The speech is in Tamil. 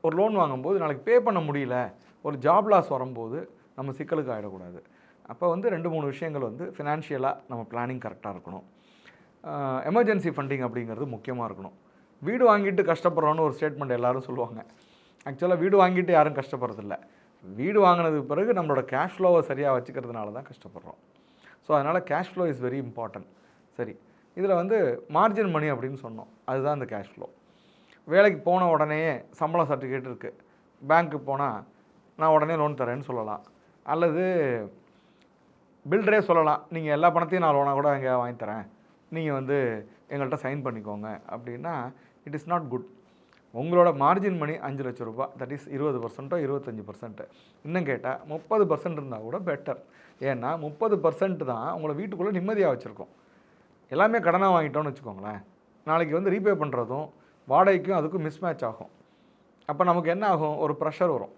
ஒரு லோன் வாங்கும்போது நாளைக்கு பே பண்ண முடியல, ஒரு ஜாப் லாஸ் வரும்போது நம்ம சிக்கலுக்கு ஆகிடக்கூடாது. அப்போ வந்து 2-3 விஷயங்கள் வந்து ஃபினான்ஷியலாக நம்ம பிளானிங் கரெக்டாக இருக்கணும். எமர்ஜென்சி ஃபண்டிங் அப்படிங்கிறது முக்கியமாக இருக்கணும். வீடு வாங்கிட்டு கஷ்டப்படுறோன்னு ஒரு ஸ்டேட்மெண்ட் எல்லோரும் சொல்லுவாங்க. ஆக்சுவலாக வீடு வாங்கிட்டு யாரும் கஷ்டப்படுறதில்ல. வீடு வாங்கினதுக்கு பிறகு நம்மளோட கேஷ் ஃப்ளோவை சரியாக வச்சுக்கிறதுனால தான் கஷ்டப்படுறோம். ஸோ அதனால் cash flow is very important. சரி, இதில் வந்து மார்ஜின் மணி அப்படின்னு சொன்னோம். அதுதான் இந்த கேஷ் ஃப்ளோ. வேலைக்கு போன உடனேயே சம்பளம் சர்டிஃபிகேட் இருக்குது, பேங்க்கு போனால் நான் உடனே லோன் தரேன்னு சொல்லலாம். அல்லது பில்டரே சொல்லலாம், நீங்கள் எல்லா பணத்தையும் நான் லோனாக கூட எங்கேயா வாங்கி தரேன், நீங்கள் வந்து எங்கள்கிட்ட சைன் பண்ணிக்கோங்க அப்படின்னா இட் இஸ் நாட் குட். உங்களோட மார்ஜின் மணி 5 லட்ச ரூபா, தட் இஸ் 20%, 25%. இன்னும் கேட்டால் 30% இருந்தால் கூட பெட்டர். ஏன்னா 30% தான் உங்களை வீட்டுக்குள்ளே நிம்மதியாக வச்சுருக்கோம். எல்லாமே கடனாக வாங்கிட்டோன்னு வச்சுக்கோங்களேன், நாளைக்கு வந்து ரீபே பண்ணுறதும் வாடகைக்கும் அதுக்கும் மிஸ்மேட்ச் ஆகும். அப்போ நமக்கு என்ன ஆகும், ஒரு ப்ரெஷர் வரும்.